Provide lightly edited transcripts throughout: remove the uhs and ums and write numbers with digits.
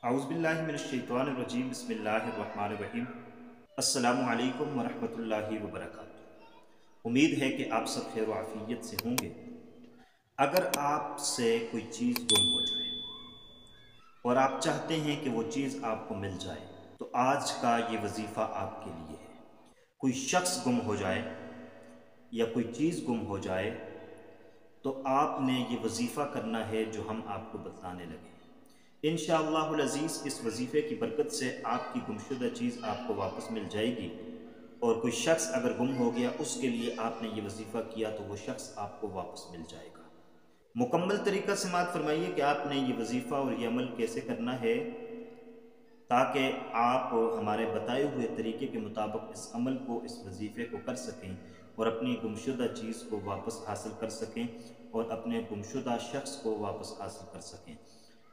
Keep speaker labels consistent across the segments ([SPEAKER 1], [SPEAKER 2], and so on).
[SPEAKER 1] औज़ुबिल्लाहि मिनश्शैतानिर्रजीम बिस्मिल्लाहिर्रहमानिर्रहीम। अस्सलामु अलैकुम वरहमतुल्लाहि वबरकातुहू। उम्मीद है कि आप सब खैर व आफियत से होंगे। अगर आपसे कोई चीज़ गुम हो जाए और आप चाहते हैं कि वो चीज़ आपको मिल जाए, तो आज का ये वजीफ़ा आपके लिए है। कोई शख्स गुम हो जाए या कोई चीज़ गुम हो जाए तो आपने ये वजीफ़ा करना है जो हम आपको बताने लगे। इंशाअल्लाहुल अज़ीज़ इस वजीफ़े की बरकत से आपकी गुमशुदा चीज़ आपको वापस मिल जाएगी। और कोई शख्स अगर गुम हो गया, उसके लिए आपने ये वजीफ़ा किया तो वो शख्स आपको वापस मिल जाएगा। मुकम्मल तरीक़ा समाअत फरमाइए कि आपने ये वजीफ़ा और ये अमल कैसे करना है, ताकि आप हमारे बताए हुए तरीके के मुताबिक इस अमल को, इस वजीफ़े को कर सकें और अपनी गुमशुदा चीज़ को वापस हासिल कर सकें और अपने गुमशुदा शख्स को वापस हासिल कर सकें।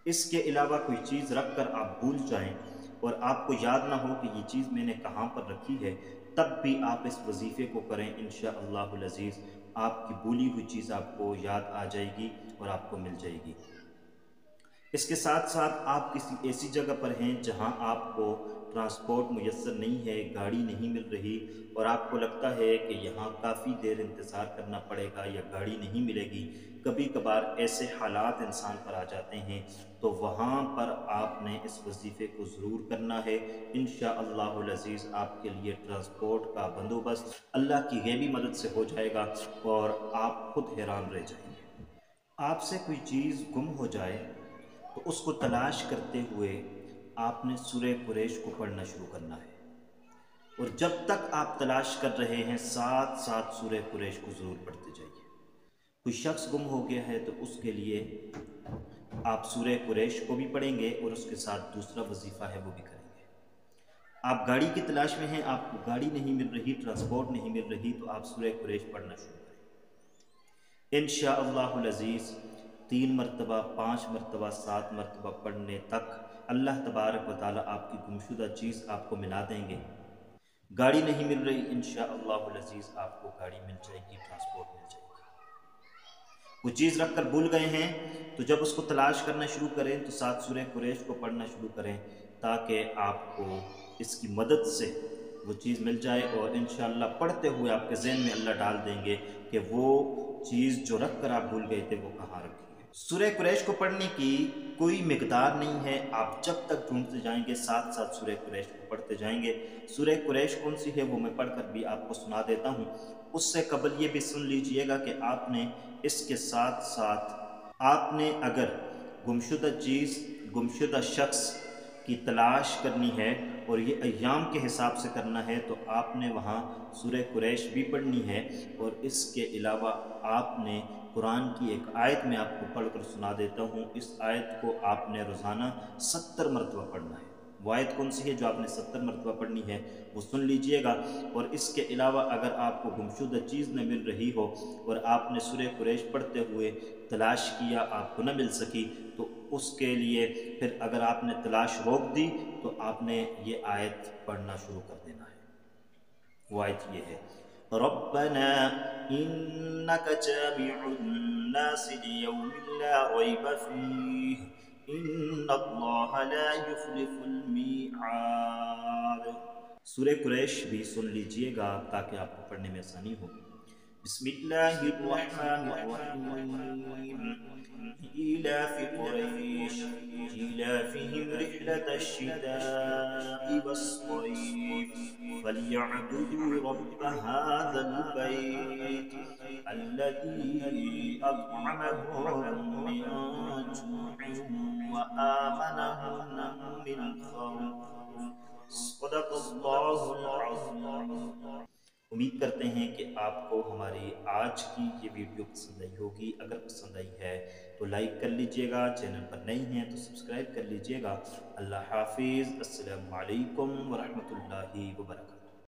[SPEAKER 1] इसके अलावा कोई चीज़ रख कर आप भूल जाएं और आपको याद ना हो कि ये चीज़ मैंने कहाँ पर रखी है, तब भी आप इस वजीफ़े को करें। इंशाअल्लाहुल अज़ीज़ आपकी भूली हुई चीज़ आपको याद आ जाएगी और आपको मिल जाएगी। इसके साथ साथ आप किसी ऐसी जगह पर हैं जहां आपको ट्रांसपोर्ट मुयस्सर नहीं है, गाड़ी नहीं मिल रही और आपको लगता है कि यहाँ काफ़ी देर इंतज़ार करना पड़ेगा या गाड़ी नहीं मिलेगी। कभी कभार ऐसे हालात इंसान पर आ जाते हैं, तो वहाँ पर आपने इस वजीफ़े को ज़रूर करना है। इंशाअल्लाहुल अज़ीज़ आपके लिए ट्रांसपोर्ट का बंदोबस्त अल्लाह की गैबी मदद से हो जाएगा और आप खुद हैरान रह जाएंगे। आपसे कोई चीज़ गुम हो जाए तो उसको तलाश करते हुए आपने सूरह कुरैश को पढ़ना शुरू करना है। और जब तक आप तलाश कर रहे हैं, साथ साथ सूरह कुरैश को ज़रूर पढ़ते जाइए। कोई शख्स गुम हो गया है तो उसके लिए आप सूरह कुरैश को भी पढ़ेंगे और उसके साथ दूसरा वजीफ़ा है वो भी करेंगे। आप गाड़ी की तलाश में हैं, आपको गाड़ी नहीं मिल रही, ट्रांसपोर्ट नहीं मिल रही, तो आप सूरह कुरैश पढ़ना शुरू करें। इंशाअल्लाहुल अज़ीज़ 3 मरतबा, 5 मरतबा, 7 मरतबा पढ़ने तक अल्लाह तबारक व तआला आपकी गुमशुदा चीज़ आपको मिला देंगे। गाड़ी नहीं मिल रही, इंशाअल्लाहुल अज़ीज़ आपको गाड़ी मिल जाएगी, ट्रांसपोर्ट मिल जाएगा। वो चीज़ रख कर भूल गए हैं तो जब उसको तलाश करना शुरू करें तो साथ सूरह कुरैश को पढ़ना शुरू करें, ताकि आपको इसकी मदद से वो चीज़ मिल जाए और इंशाअल्लाह पढ़ते हुए आपके ज़हन में अल्लाह डाल देंगे कि वो चीज़ जो रख कर आप भूल गए थे वो कहाँ रखी है। सूरह कुरैश को पढ़ने की कोई मिकदार नहीं है, आप जब तक ढूंढते जाएंगे साथ साथ सूरह कुरैश को पढ़ते जाएंगे। सूरह कुरैश कौन सी है वो मैं पढ़कर भी आपको सुना देता हूँ। उससे कबल ये भी सुन लीजिएगा कि आपने इसके साथ साथ आपने अगर गुमशुदा चीज़, गुमशुदा शख्स की तलाश करनी है और ये अय्याम के हिसाब से करना है, तो आपने वहाँ सूरह कुरैश भी पढ़नी है। और इसके अलावा आपने कुरान की एक आयत मैं आपको पढ़कर सुना देता हूँ। इस आयत को आपने रोज़ाना 70 मरतबा पढ़ना है। वो आयत कौन सी है जो आपने 70 मरतबा पढ़नी है, वो सुन लीजिएगा। और इसके अलावा अगर आपको गुमशुदा चीज़ न मिल रही हो और आपने सूरह कुरैश पढ़ते हुए तलाश किया, आपको न मिल सकी, तो उसके लिए फिर अगर आपने तलाश रोक दी तो आपने ये आयत पढ़ना शुरू कर देना है। वो आयत ये है, रब्बना इन्नका जामिउन्नासि लियौमिन ला रैब फीह इन्नल्लाहा ला युख्लिफुल मीआद। सूरह कुरैश भी सुन लीजिएगा ताकि आपको पढ़ने में आसानी हो। बिस्मिल्लाहिर्रहमानिर्रहीम। इलाफि कुरैश इलाफिहिम रिह्लतश शिताइ वस्सैफ फलयअबुदू रब्ब हाज़ल बैत अल्लज़ी अत्'अमहुम मिन जू'इन व आमनहुम मिन खौफ। सदक़ल्लाहुल अज़ीम। उम्मीद करते हैं कि आपको हमारी आज की ये वीडियो पसंद आई होगी। अगर पसंद आई है तो लाइक कर लीजिएगा, चैनल पर नए हैं तो सब्सक्राइब कर लीजिएगा। अल्लाह हाफिज़। अस्सलामु अलैकुम व रहमतुल्लाहि व बरकातहू।